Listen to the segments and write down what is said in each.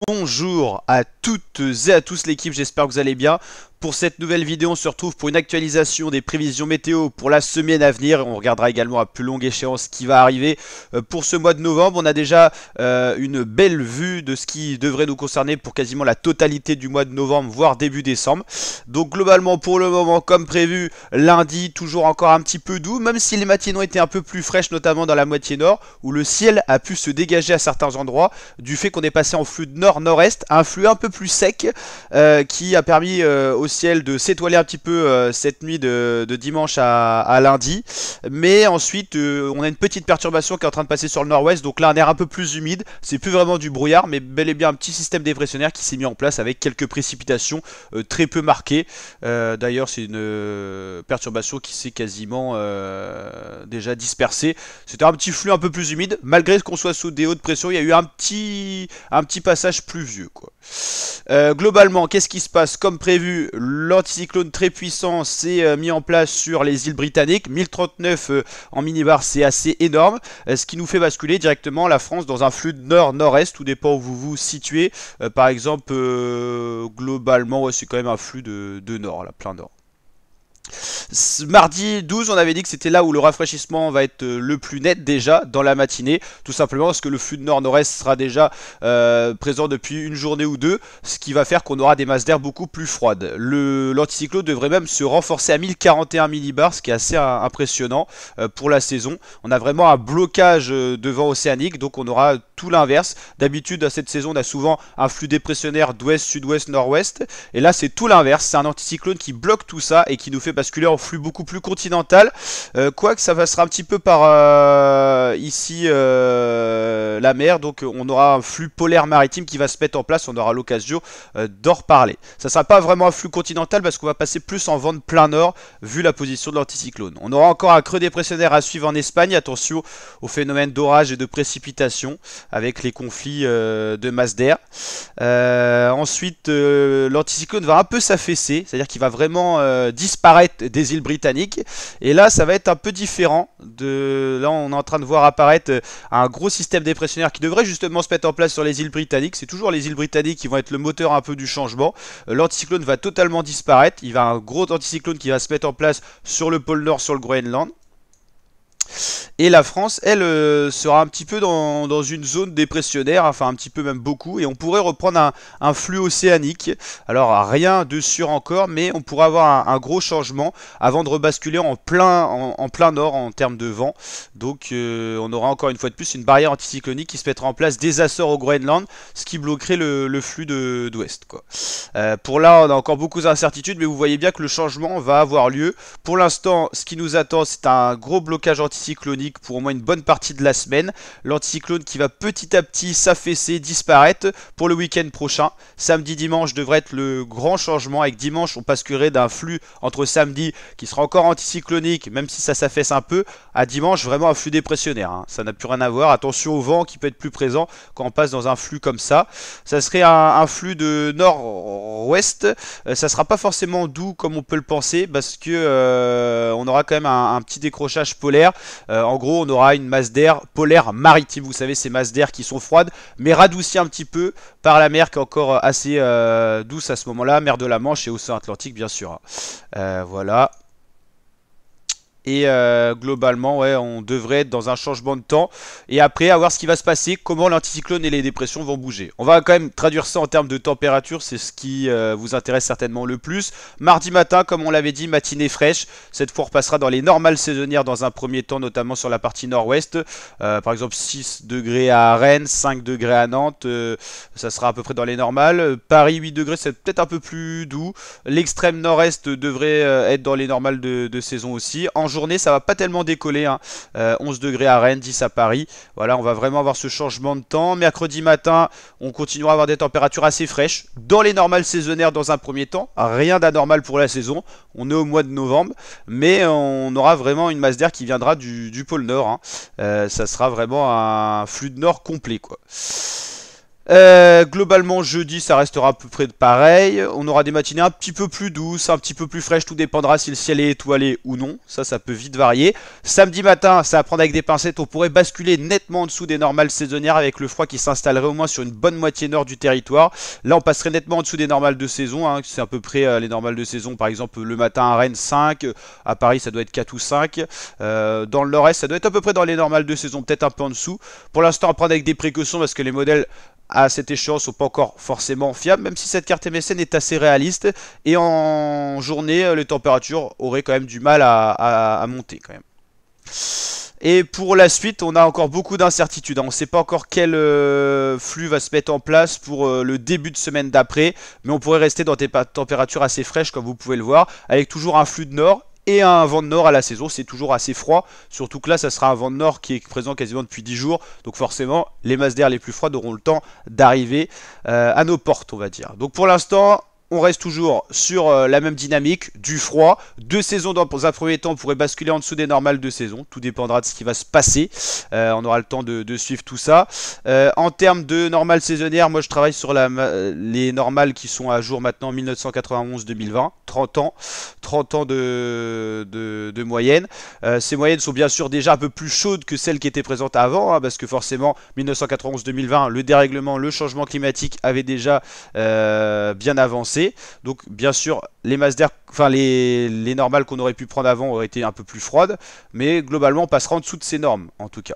Bonjour à toutes et à tous l'équipe, j'espère que vous allez bien. Pour cette nouvelle vidéo, on se retrouve pour une actualisation des prévisions météo pour la semaine à venir. On regardera également à plus longue échéance ce qui va arriver pour ce mois de novembre. On a déjà une belle vue de ce qui devrait nous concerner pour quasiment la totalité du mois de novembre, voire début décembre. Donc globalement, pour le moment, comme prévu, lundi, toujours encore un petit peu doux, même si les matinées ont été un peu plus fraîches, notamment dans la moitié nord, où le ciel a pu se dégager à certains endroits, du fait qu'on est passé en flux de nord-nord-est, un flux un peu plus sec, qui a permis au ciel de s'étoiler un petit peu cette nuit de dimanche à lundi. Mais ensuite, on a une petite perturbation qui est en train de passer sur le nord-ouest. Donc là, un air un peu plus humide. C'est plus vraiment du brouillard, mais bel et bien un petit système dépressionnaire qui s'est mis en place avec quelques précipitations très peu marquées. D'ailleurs, c'est une perturbation qui s'est quasiment déjà dispersée. C'était un petit flux un peu plus humide. Malgré qu'on soit sous des hautes pressions, il y a eu un petit passage pluvieux, quoi. Globalement, qu'est-ce qui se passe? Comme prévu, l'anticyclone très puissant s'est mis en place sur les îles britanniques. 1039 en minibar, c'est assez énorme. Ce qui nous fait basculer directement la France dans un flux de nord-nord-est, tout dépend où vous vous situez. Par exemple, globalement, ouais, c'est quand même un flux de nord, là, plein nord. Mardi 12, on avait dit que c'était là où le rafraîchissement va être le plus net déjà dans la matinée, tout simplement parce que le flux de nord-nord-est sera déjà présent depuis une journée ou deux, ce qui va faire qu'on aura des masses d'air beaucoup plus froides. L'anticyclone devrait même se renforcer à 1041 millibars, ce qui est assez impressionnant pour la saison. On a vraiment un blocage de vent océanique, donc on aura tout l'inverse. D'habitude, à cette saison, on a souvent un flux dépressionnaire d'ouest, sud-ouest, nord-ouest, et là c'est tout l'inverse, c'est un anticyclone qui bloque tout ça et qui nous fait basculer en flux beaucoup plus continental, quoique ça passera un petit peu par ici la mer, donc on aura un flux polaire maritime qui va se mettre en place, on aura l'occasion d'en reparler. Ça sera pas vraiment un flux continental parce qu'on va passer plus en vent de plein nord vu la position de l'anticyclone. On aura encore un creux dépressionnaire à suivre en Espagne, attention au phénomène d'orage et de précipitation avec les conflits de masse d'air. Ensuite, l'anticyclone va un peu s'affaisser, c'est-à-dire qu'il va vraiment disparaître des îles britanniques, et là ça va être un peu différent. Là on est en train de voir apparaître un gros système dépressionnaire qui devrait justement se mettre en place sur les îles britanniques. C'est toujours les îles britanniques qui vont être le moteur un peu du changement. L'anticyclone va totalement disparaître, il va y avoir un gros anticyclone qui va se mettre en place sur le pôle Nord, sur le Groenland. Et la France, elle, sera un petit peu dans une zone dépressionnaire, enfin un petit peu même beaucoup, et on pourrait reprendre un flux océanique. Alors rien de sûr encore, mais on pourrait avoir un gros changement avant de rebasculer en plein nord en termes de vent. Donc on aura encore une fois de plus une barrière anticyclonique qui se mettra en place des Açores au Groenland, ce qui bloquerait le flux d'ouest, quoi. Pour là, on a encore beaucoup d'incertitudes, mais vous voyez bien que le changement va avoir lieu. Pour l'instant, ce qui nous attend, c'est un gros blocage anticyclonique pour au moins une bonne partie de la semaine. L'anticyclone qui va petit à petit s'affaisser, disparaître pour le week-end prochain. Samedi, dimanche devrait être le grand changement. Avec dimanche, on basculerait d'un flux entre samedi qui sera encore anticyclonique, même si ça s'affaisse un peu, à dimanche vraiment un flux dépressionnaire, hein. Ça n'a plus rien à voir. Attention au vent qui peut être plus présent quand on passe dans un flux comme ça. Ça serait un flux de nord-ouest. Ça sera pas forcément doux comme on peut le penser, parce que on aura quand même un petit décrochage polaire. En gros, on aura une masse d'air polaire maritime. Vous savez, ces masses d'air qui sont froides, mais radoucies un petit peu par la mer qui est encore assez douce à ce moment-là. Mer de la Manche et océan Atlantique, bien sûr. Voilà. Et globalement, ouais, on devrait être dans un changement de temps. Et après, à voir ce qui va se passer, comment l'anticyclone et les dépressions vont bouger. On va quand même traduire ça en termes de température, c'est ce qui vous intéresse certainement le plus. Mardi matin, comme on l'avait dit, matinée fraîche. Cette fois, on repassera dans les normales saisonnières dans un premier temps, notamment sur la partie nord-ouest. Par exemple, 6 degrés à Rennes, 5 degrés à Nantes. Ça sera à peu près dans les normales. Paris, 8 degrés, c'est peut-être un peu plus doux. L'extrême nord-est devrait être dans les normales de saison aussi. En journée, ça va pas tellement décoller, hein. 11 degrés à Rennes, 10 à Paris. Voilà, on va vraiment avoir ce changement de temps. Mercredi matin, on continuera à avoir des températures assez fraîches, dans les normales saisonnières dans un premier temps. Rien d'anormal pour la saison. On est au mois de novembre, mais on aura vraiment une masse d'air qui viendra du pôle Nord, hein. Ça sera vraiment un flux de nord complet, quoi. Globalement, jeudi, ça restera à peu près pareil. On aura des matinées un petit peu plus douces, un petit peu plus fraîches. Tout dépendra si le ciel est étoilé ou non. Ça peut vite varier. Samedi matin, ça va prendre avec des pincettes. On pourrait basculer nettement en dessous des normales saisonnières avec le froid qui s'installerait au moins sur une bonne moitié nord du territoire. Là, on passerait nettement en dessous des normales de saison. Hein. C'est à peu près les normales de saison. Par exemple, le matin à Rennes, 5. À Paris, ça doit être 4 ou 5. Dans le nord-est, ça doit être à peu près dans les normales de saison. Peut-être un peu en dessous. Pour l'instant, à prendre avec des précautions parce que les modèles à cette échéance sont pas encore forcément fiables, même si cette carte MSN est assez réaliste. Et en journée, les températures auraient quand même du mal à monter quand même. Et pour la suite, on a encore beaucoup d'incertitudes. On ne sait pas encore quel flux va se mettre en place pour le début de semaine d'après. Mais on pourrait rester dans des températures assez fraîches, comme vous pouvez le voir, avec toujours un flux de nord et un vent de nord à la saison. C'est toujours assez froid, surtout que là ça sera un vent de nord qui est présent quasiment depuis 10 jours, donc forcément les masses d'air les plus froides auront le temps d'arriver à nos portes, on va dire. Donc pour l'instant on reste toujours sur la même dynamique, du froid, deux saisons dans un premier temps, on pourrait basculer en dessous des normales de saison, tout dépendra de ce qui va se passer, on aura le temps de suivre tout ça. En termes de normales saisonnières, moi je travaille sur les normales qui sont à jour maintenant 1991-2020, 30 ans de moyenne. Ces moyennes sont bien sûr déjà un peu plus chaudes que celles qui étaient présentes avant, hein, parce que forcément 1991-2020, le dérèglement, le changement climatique avait déjà bien avancé. Donc bien sûr les masses d'air, enfin les normales qu'on aurait pu prendre avant auraient été un peu plus froides, mais globalement on passera en dessous de ces normes en tout cas.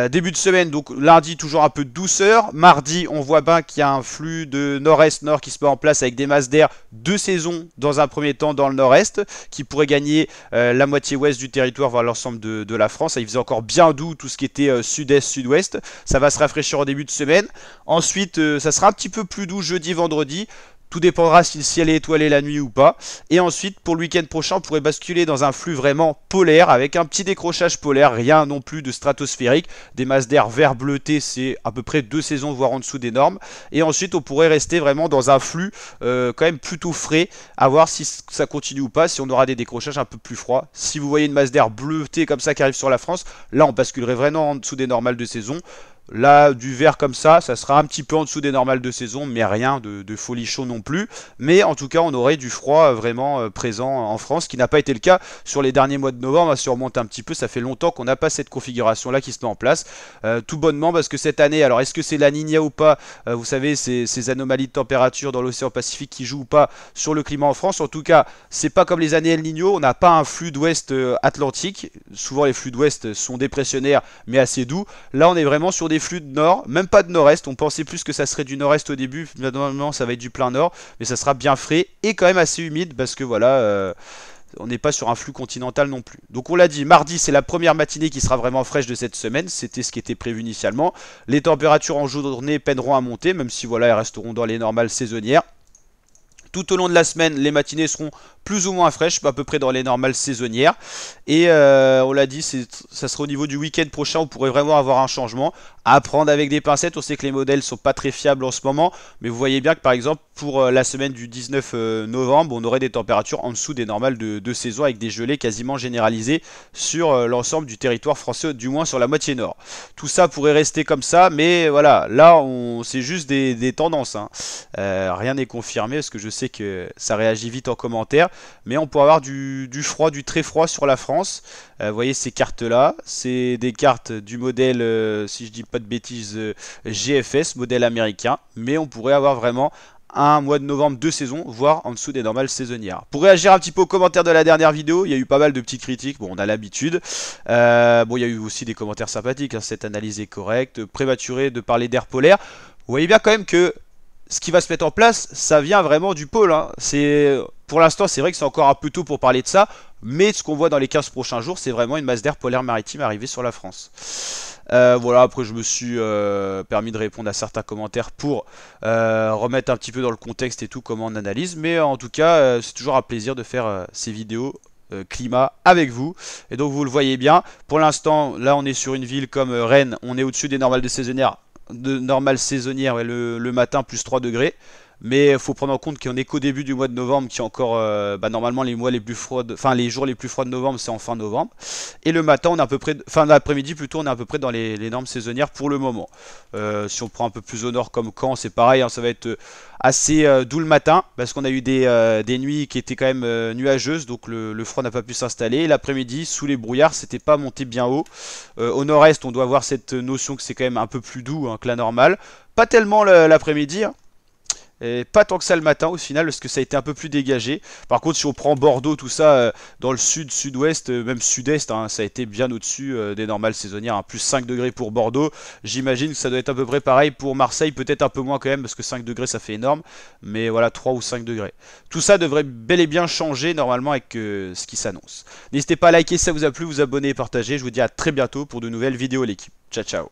Début de semaine, donc lundi toujours un peu de douceur, mardi on voit bien qu'il y a un flux de nord-est-nord qui se met en place avec des masses d'air de saison dans un premier temps dans le nord-est qui pourrait gagner la moitié ouest du territoire voire l'ensemble de la France. Il faisait encore bien doux tout ce qui était sud-est, sud-ouest, ça va se rafraîchir au début de semaine. Ensuite ça sera un petit peu plus doux jeudi, vendredi. Tout dépendra si le ciel est étoilé la nuit ou pas. Et ensuite, pour le week-end prochain, on pourrait basculer dans un flux vraiment polaire, avec un petit décrochage polaire, rien non plus de stratosphérique. Des masses d'air vert bleuté, c'est à peu près 2 saisons, voire en dessous des normes. Et ensuite, on pourrait rester vraiment dans un flux quand même plutôt frais, à voir si ça continue ou pas, si on aura des décrochages un peu plus froids. Si vous voyez une masse d'air bleutée comme ça qui arrive sur la France, là on basculerait vraiment en dessous des normales de saison. Là, du vert comme ça sera un petit peu en dessous des normales de saison, mais rien de folichon non plus. Mais en tout cas, on aurait du froid vraiment présent en France, ce qui n'a pas été le cas sur les derniers mois de novembre. Si on remonte un petit peu, ça fait longtemps qu'on n'a pas cette configuration-là qui se met en place. Tout bonnement, parce que cette année, alors est-ce que c'est la Niña ou pas, vous savez, ces anomalies de température dans l'océan Pacifique qui jouent ou pas sur le climat en France. En tout cas, c'est pas comme les années El Niño, on n'a pas un flux d'ouest atlantique. Souvent, les flux d'ouest sont dépressionnaires, mais assez doux. Là, on est vraiment sur des flux de nord, même pas de nord-est. On pensait plus que ça serait du nord-est au début, normalement ça va être du plein nord, mais ça sera bien frais et quand même assez humide parce que voilà, on n'est pas sur un flux continental non plus. Donc on l'a dit, mardi c'est la première matinée qui sera vraiment fraîche de cette semaine, c'était ce qui était prévu initialement. Les températures en journée peineront à monter, même si voilà, elles resteront dans les normales saisonnières. Tout au long de la semaine, les matinées seront plus ou moins fraîches, à peu près dans les normales saisonnières. Et on l'a dit, ça sera au niveau du week-end prochain, on pourrait vraiment avoir un changement. À prendre avec des pincettes, on sait que les modèles sont pas très fiables en ce moment. Mais vous voyez bien que par exemple, pour la semaine du 19 novembre, on aurait des températures en dessous des normales de saison avec des gelées quasiment généralisées sur l'ensemble du territoire français, du moins sur la moitié nord. Tout ça pourrait rester comme ça, mais voilà, là c'est juste des tendances. Hein. Rien n'est confirmé parce que je sais que ça réagit vite en commentaire. Mais on pourrait avoir du froid, du très froid sur la France. Vous voyez ces cartes là, c'est des cartes du modèle, si je dis pas de bêtises, GFS, modèle américain. Mais on pourrait avoir vraiment un mois de novembre de saison, voire en dessous des normales saisonnières. Pour réagir un petit peu aux commentaires de la dernière vidéo, il y a eu pas mal de petites critiques, bon on a l'habitude. Bon il y a eu aussi des commentaires sympathiques, hein, cette analyse est correcte, prématuré de parler d'air polaire. Vous voyez bien quand même que ce qui va se mettre en place, ça vient vraiment du pôle. Hein. Pour l'instant, c'est vrai que c'est encore un peu tôt pour parler de ça, mais ce qu'on voit dans les 15 prochains jours, c'est vraiment une masse d'air polaire maritime arrivée sur la France. Voilà, après je me suis permis de répondre à certains commentaires pour remettre un petit peu dans le contexte et tout, comment on analyse. Mais en tout cas, c'est toujours un plaisir de faire ces vidéos climat avec vous. Et donc vous le voyez bien, pour l'instant, là on est sur une ville comme Rennes, on est au-dessus des normales de saisonnières. Ouais, le matin plus 3 degrés. Mais il faut prendre en compte qu'on est qu'au début du mois de novembre, qui est encore normalement les mois les plus froids, enfin les jours les plus froids de novembre, c'est en fin novembre. Et le matin, on est à peu près, fin d'après-midi plutôt, on est à peu près dans les normes saisonnières pour le moment. Si on prend un peu plus au nord comme Caen, c'est pareil, hein, ça va être assez doux le matin, parce qu'on a eu des nuits qui étaient quand même nuageuses, donc le froid n'a pas pu s'installer. L'après-midi, sous les brouillards, c'était pas monté bien haut. Au nord-est, on doit avoir cette notion que c'est quand même un peu plus doux hein, que la normale. Pas tellement l'après-midi, hein. Et pas tant que ça le matin au final parce que ça a été un peu plus dégagé. Par contre si on prend Bordeaux tout ça dans le sud, sud-ouest, même sud-est, hein, ça a été bien au-dessus des normales saisonnières, hein, plus 5 degrés pour Bordeaux. J'imagine que ça doit être à peu près pareil pour Marseille, peut-être un peu moins quand même parce que 5 degrés ça fait énorme. Mais voilà 3 ou 5 degrés. Tout ça devrait bel et bien changer normalement avec ce qui s'annonce. N'hésitez pas à liker si ça vous a plu, vous abonner et partager. Je vous dis à très bientôt pour de nouvelles vidéos l'équipe. Ciao ciao.